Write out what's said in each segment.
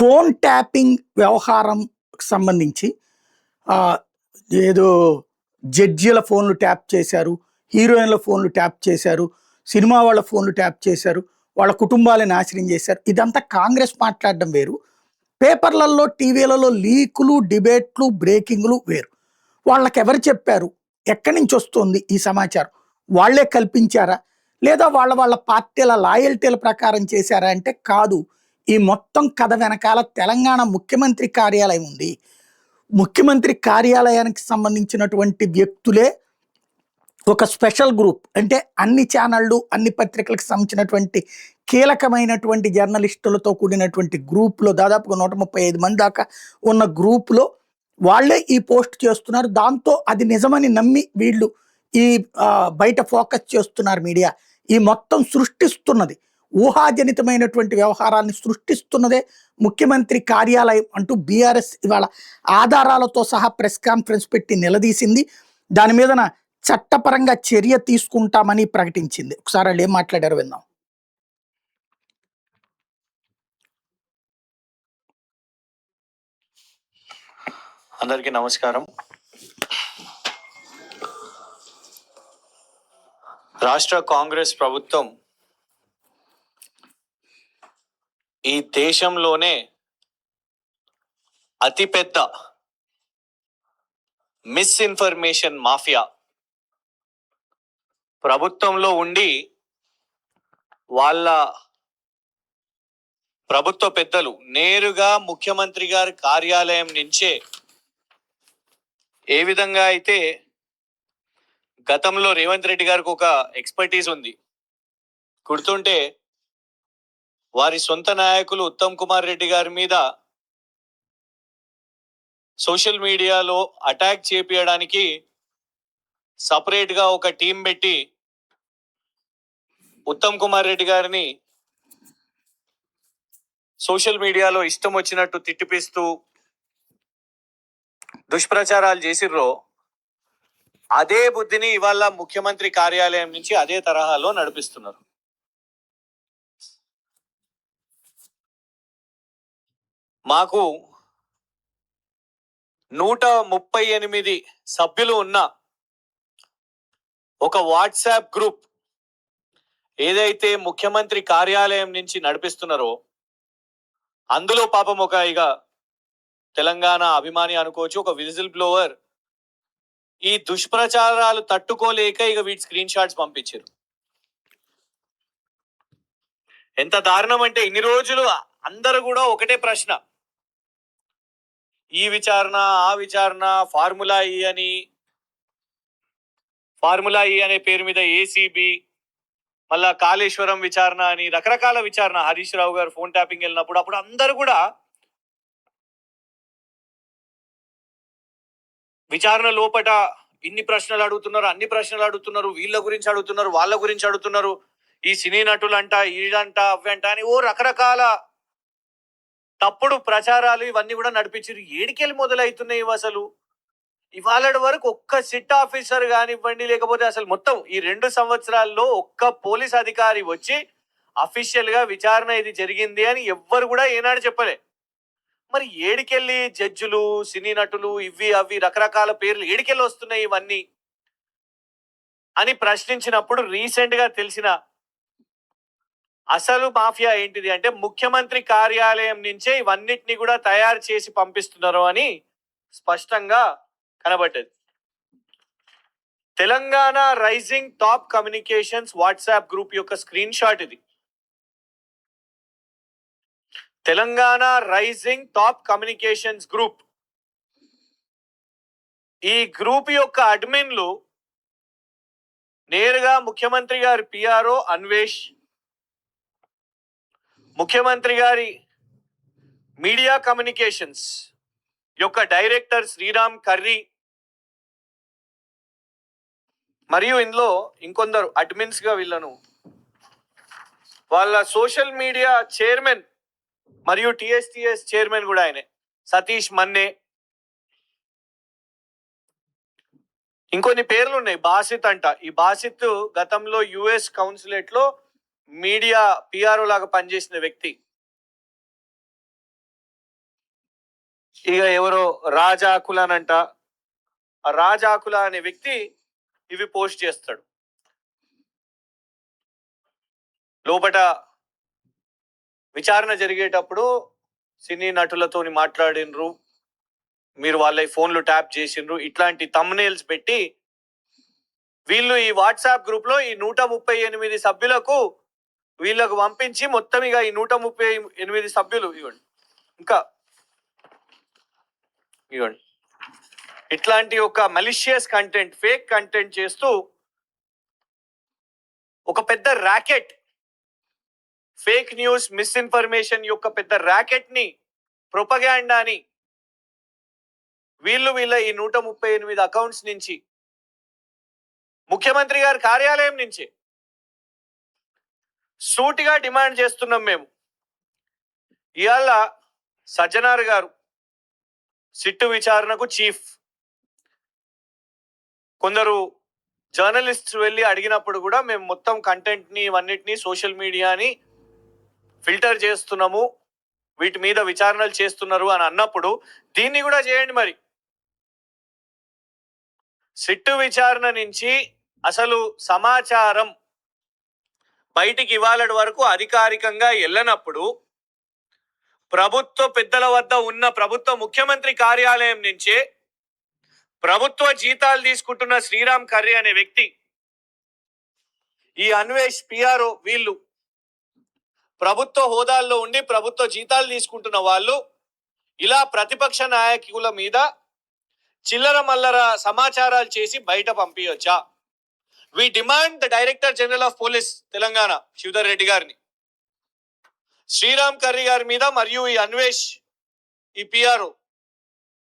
Phone tapping వ్యవహారం సంబంధించి ఆహ్, ఏదో జడ్జీల ఫోన్‌లు ట్యాప్ చేశారు. హీరోయిన్‌ల ఫోన్‌లు ట్యాప్ చేశారు. సినిమా వాళ్ళ ఫోన్‌లు ట్యాప్ చేశారు. వాళ్ళ కుటుంబాలని నాశనం చేశారు. ఇదంతా కాంగ్రెస్ మాట్లాడడం వేరు. పేపర్‌లలో, టీవీలలో లీకులు, డిబేట్లు, బ్రేకింగ్‌లు వేరు. వాళ్ళకెవరు చెప్పారు? ఎక్కడి నుంచొస్తుంది ఈ సమాచారం? వాళ్ళే కల్పించారా? లేదా వాళ్ళ వాళ్ళ పార్టీల లాయల్టీల ప్రకారం చేశారా అంటే కాదు. ఈ మొత్తం కథ వెనకాల తెలంగాణ ముఖ్యమంత్రి కార్యాలయం ఉంది. ముఖ్యమంత్రి కార్యాలయానికి సంబంధించినటువంటి వ్యక్తులే ఒక స్పెషల్ గ్రూప్. అంటే అన్ని ఛానళ్ళు, అన్ని పత్రికలకు సంబంధించినటువంటి కీలకమైనటువంటి జర్నలిస్టులతో కూడినటువంటి గ్రూప్‌లో దాదాపుగా 135 మంది దాకా ఉన్న గ్రూప్‌లో వాళ్ళే ఈ పోస్ట్ చేస్తున్నారు. దాంతో అది నిజమని నమ్మి వీళ్ళు ఈ బయట ఫోకస్ చేస్తున్నారు మీడియా. ఈ మొత్తం సృష్టిస్తున్నది ఊహాజనితమైనటువంటి వ్యవహారాన్ని సృష్టిస్తున్నదే ముఖ్యమంత్రి కార్యాలయం అంటూ బీఆర్ఎస్ ఇవాళ ఆధారాలతో సహా ప్రెస్ కాన్ఫరెన్స్ పెట్టి నిలదీసింది. దాని మీదన చట్టపరంగా చర్య తీసుకుంటామని ప్రకటించింది. ఒకసారి వాళ్ళు ఏం మాట్లాడారో విందాం. అందరికీ నమస్కారం. రాష్ట్ర కాంగ్రెస్ ప్రభుత్వం ఈ దేశంలోనే అతిపెద్ద మిస్ఇన్ఫర్మేషన్ మాఫియా ప్రభుత్వంలో ఉండి వాళ్ళ ప్రభుత్వ పెద్దలు నేరుగా ముఖ్యమంత్రి గారి కార్యాలయం నుంచే ఏ విధంగా అయితే గతంలో రేవంత్ రెడ్డి గారికి ఒక ఎక్స్పర్టీస్ ఉంది, గుర్తుంటే వారి సొంత నాయకులు ఉత్తమ్ కుమార్ రెడ్డి గారి మీద సోషల్ మీడియాలో అటాక్ చేపించడానికి సపరేట్ గా ఒక టీం పెట్టి ఉత్తమ్ కుమార్ రెడ్డి గారిని సోషల్ మీడియాలో ఇష్టం వచ్చినట్టు తిట్టిపిస్తూ దుష్ప్రచారాలు చేసిర్రో అదే బుద్ధిని ఇవాళ ముఖ్యమంత్రి కార్యాలయం నుంచి అదే తరహాలో నడిపిస్తున్నారు. మాకు 138 సభ్యులు ఉన్న ఒక వాట్సాప్ గ్రూప్ ఏదైతే ముఖ్యమంత్రి కార్యాలయం నుంచి నడిపిస్తున్నారో అందులో పాపం ఒక ఇక తెలంగాణ అభిమాని అనుకోవచ్చు, ఒక విజిల్ బ్లోవర్ ఈ దుష్ప్రచారాలు తట్టుకోలేక ఇక వీటి స్క్రీన్ షాట్స్ పంపించారు. ఎంత దారుణం అంటే ఇన్ని రోజులు అందరూ కూడా ఒకటే ప్రశ్న, ఈ విచారణ ఆ విచారణ, ఫార్ములా ఈ అనే పేరు మీద ఏసీబీ, మళ్ళా కాళేశ్వరం విచారణ అని రకరకాల విచారణ, హరీష్ రావు గారు ఫోన్ ట్యాపింగ్ వెళ్ళినప్పుడు అప్పుడు అందరూ కూడా విచారణ లోపట ఇన్ని ప్రశ్నలు అడుగుతున్నారు, అన్ని ప్రశ్నలు అడుగుతున్నారు, వీళ్ళ గురించి అడుగుతున్నారు, వాళ్ళ గురించి అడుగుతున్నారు, ఈ సినీ నటులంట, ఈడంట, అవ్వంట అని ఓ రకరకాల తప్పుడు ప్రచారాలు ఇవన్నీ కూడా నడిపించారు. ఏడికెళ్ళి మొదలవుతున్నాయి అసలు? ఇవాళ వరకు ఒక్క సిట్ ఆఫీసర్ కానివ్వండి, లేకపోతే అసలు మొత్తం ఈ 2 సంవత్సరాల్లో ఒక్క పోలీస్ అధికారి వచ్చి అఫీషియల్ గా విచారణ ఇది జరిగింది అని ఎవ్వరు కూడా ఏనాడు చెప్పలే. మరి ఏడికెళ్ళి జడ్జిలు, సినీ నటులు, ఇవి అవి రకరకాల పేర్లు ఏడికెళ్ళి వస్తున్నాయి ఇవన్నీ అని ప్రశ్నించినప్పుడు రీసెంట్ గా తెలిసిన అసలు మాఫియా ఏంటిది అంటే ముఖ్యమంత్రి కార్యాలయం నుంచే ఇవన్నిటిని కూడా తయారు చేసి పంపిస్తున్నారు అని స్పష్టంగా కనబడ్డది. Telangana rising top communications WhatsApp group యొక్క స్క్రీన్ షాట్ ఇది. Telangana rising top communications group, ఈ గ్రూప్ యొక్క అడ్మిన్లు నేరుగా ముఖ్యమంత్రి గారి పిఆర్ఓ అన్వేష్, ముఖ్యమంత్రి గారి మీడియా కమ్యూనికేషన్స్ యొక్క డైరెక్టర్ శ్రీరామ్ కర్రీ, మరియు ఇందులో ఇంకొందరు అడ్మిన్స్ గా వీళ్ళను వాళ్ళ సోషల్ మీడియా చైర్మన్ మరియు టిఎస్టిఎస్ చైర్మన్ కూడా ఆయనే సతీష్ మన్నే, ఇంకొన్ని పేర్లు ఉన్నాయి. బాసిత్ అంట, ఈ బాసిత్ గతంలో యుఎస్ కౌన్సిలేట్ లో మీడియా పిఆర్ఓ లాగా పనిచేసిన వ్యక్తి. ఇక ఎవరో రాజాకులనంట, ఆ రాజాకుల అనే వ్యక్తి ఇవి పోస్ట్ చేస్తాడు. లోపట విచారణ జరిగేటప్పుడు సినీ నటులతోని మాట్లాడినరు, మీరు వాళ్ళ ఫోన్లు ట్యాప్ చేసిండ్రు, ఇట్లాంటి థంబ్నెయిల్స్ పెట్టి వీళ్ళు ఈ వాట్సాప్ గ్రూప్ లో ఈ 138 సభ్యులకు వీళ్ళకు పంపించి మొత్తం ఇక ఈ 138 సభ్యులు ఇవ్వండి, ఇంకా ఇవ్వండి, ఇట్లాంటి ఒక మలిషియస్ కంటెంట్, ఫేక్ కంటెంట్ చేస్తూ ఒక పెద్ద ర్యాకెట్, ఫేక్ న్యూస్, మిస్ఇన్ఫర్మేషన్ యొక్క పెద్ద ర్యాకెట్ ని, ప్రొపగాండాని వీళ్ళ ఈ 138 అకౌంట్స్ నుంచి, ముఖ్యమంత్రి గారి కార్యాలయం నుంచి సూటిగా డిమాండ్ చేస్తున్నాం మేము. ఇవాళ సజ్జనార్ గారు సిట్టు విచారణకు చీఫ్, కొందరు జర్నలిస్ట్స్ వెళ్ళి అడిగినప్పుడు కూడా మేము మొత్తం కంటెంట్ ని ఇవన్నిటిని సోషల్ మీడియాని ఫిల్టర్ చేస్తున్నాము, వీటి మీద విచారణలు చేస్తున్నారు అని అన్నప్పుడు దీన్ని కూడా చేయండి. మరి సిట్టు విచారణ నుంచి అసలు సమాచారం బయటికి ఇవాళ వరకు అధికారికంగా వెళ్ళనప్పుడు ప్రభుత్వ పెద్దల వద్ద ఉన్న ప్రభుత్వ ముఖ్యమంత్రి కార్యాలయం నుంచే ప్రభుత్వ జీతాలు తీసుకుంటున్న శ్రీరామ్ కర్రీ అనే వ్యక్తి, ఈ అన్వేష్, పిఆర్ఓ, వీళ్ళు ప్రభుత్వ హోదాల్లో ఉండి ప్రభుత్వ జీతాలు తీసుకుంటున్న వాళ్ళు ఇలా ప్రతిపక్ష నాయకుల మీద చిల్లర మల్లర సమాచారాలు చేసి బయట పంపించొచ్చా? We demand the director general of police Telangana Shivadhar Reddy గారిని, శ్రీరామ్ కర్రీ గారి మీద మరియు ఈ అన్వేష్, ఈ పిఆర్ఓ,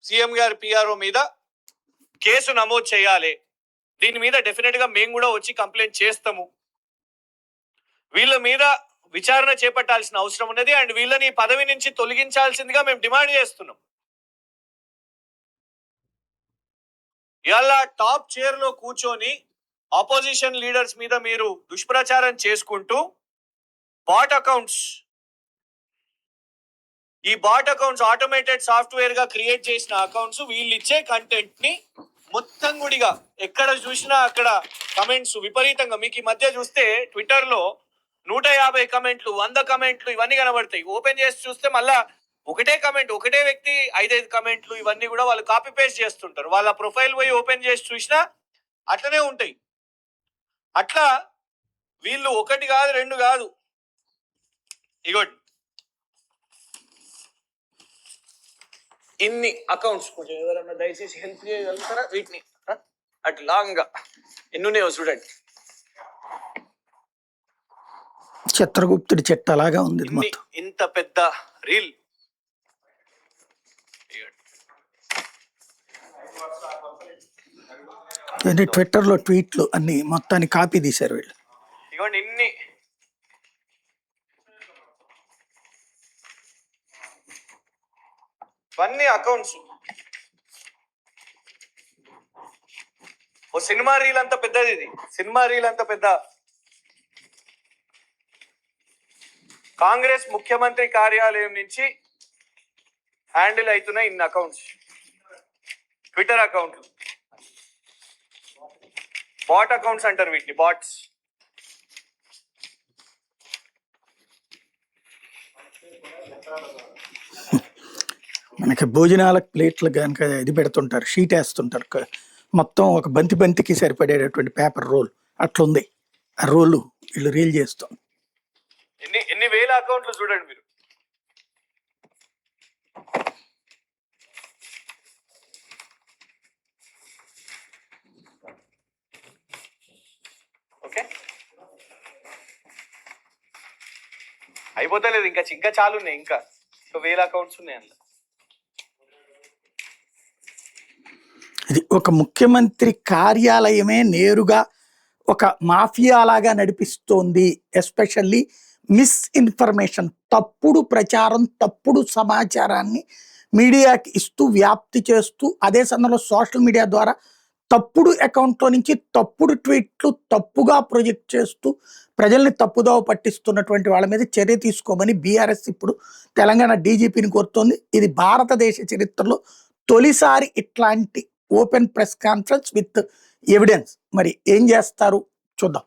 సీఎం గారి పిఆర్ఓ మీద కేసు నమోదు చేయాలి. దీని మీద డెఫినెట్ గా మేము కూడా వచ్చి కంప్లైంట్ చేస్తాము. వీళ్ళ మీద విచారణ చేపట్టాల్సిన అవసరం ఉన్నది అండ్ వీళ్ళని పదవి నుంచి తొలగించాల్సిందిగా మేము డిమాండ్ చేస్తున్నాం. ఇవాళ టాప్ చైర్ లో కూర్చొని ఆపోజిషన్ లీడర్స్ మీద మీరు దుష్ప్రచారం చేసుకుంటూ బాట్ అకౌంట్స్, ఈ బాట్ అకౌంట్స్ ఆటోమేటెడ్ సాఫ్ట్వేర్ గా క్రియేట్ చేసిన అకౌంట్స్, వీళ్ళు ఇచ్చే కంటెంట్ ని మొత్తం గుడిగా ఎక్కడ చూసినా అక్కడ కమెంట్స్ విపరీతంగా, మీకు ఈ మధ్య చూస్తే ట్విట్టర్ లో 150 కమెంట్లు, 100 కమెంట్లు ఇవన్నీ కనబడతాయి. ఓపెన్ చేసి చూస్తే మళ్ళా ఒకటే కమెంట్, ఒకటే వ్యక్తి 5 కమెంట్లు, ఇవన్నీ కూడా వాళ్ళు కాపీ పేస్ట్ చేస్తుంటారు. వాళ్ళ ప్రొఫైల్ పోయి ఓపెన్ చేసి చూసినా అట్లనే ఉంటాయి. అట్లా వీళ్ళు ఒకటి కాదు, రెండు కాదు, ఇగోటి ఇన్ని అకౌంట్స్, కొంచెం ఎవరన్నా దయచేసి హెల్ప్ చేయగలుగుతారా వీటిని? అటు లాంగ్ గా ఎన్నున్నాయో చూడండి. చిత్రగుప్తుడి చెట్టలాగా ఉంది మొత్తం. ఇంత పెద్ద రీల్ ట్విట్టర్ లో ట్వీట్లు అన్ని మొత్తాన్ని కాపీ తీశారు వీళ్ళు. ఇవ్వండి ఇన్ని, ఇవన్నీ అకౌంట్స్. ఓ సినిమా రీల్ అంత పెద్దది, ఇది సినిమా రీల్ అంత పెద్ద. కాంగ్రెస్ ముఖ్యమంత్రి కార్యాలయం నుంచి హ్యాండిల్ అవుతున్న ఇన్ని అకౌంట్స్, ట్విట్టర్ అకౌంట్లు, బాట్ అకౌంట్స్ అంటారు వీటిని, బాట్స్. మనకి భోజనాల ప్లేట్లు కనుక ఇది పెడుతుంటారు, షీట్ వేస్తుంటారు, మొత్తం ఒక బంతికి సరిపడేటటువంటి పేపర్ రోల్ అట్లుంది. ఆ రోలు వీళ్ళు రీల్ చేస్తాం. ఎన్ని వేల అకౌంట్లు చూడండి మీరు. ఓకే, అయిపోతలేదు, ఇంకా చాలా ఉన్నాయి, ఇంకా వేల అకౌంట్స్ ఉన్నాయి అందులో. ఇది ఒక ముఖ్యమంత్రి కార్యాలయమే నేరుగా ఒక మాఫియా లాగా నడిపిస్తోంది. ఎస్పెషల్లీ మిస్ఇన్ఫర్మేషన్, తప్పుడు ప్రచారం, తప్పుడు సమాచారాన్ని మీడియాకి ఇస్తూ వ్యాప్తి చేస్తూ, అదే సందర్భంలో సోషల్ మీడియా ద్వారా తప్పుడు అకౌంట్‌లో నుంచి తప్పుడు ట్వీట్లు తప్పుగా ప్రొజెక్ట్ చేస్తూ ప్రజల్ని తప్పుదోవ పట్టిస్తున్నటువంటి వాళ్ళ మీద చర్య తీసుకోమని బీఆర్ఎస్ ఇప్పుడు తెలంగాణ డీజీపీని కోరుతోంది. ఇది భారతదేశ చరిత్రలో తొలిసారి ఇట్లాంటి open press conference with evidence. మరి ఏం చేస్తారు చూద్దాం.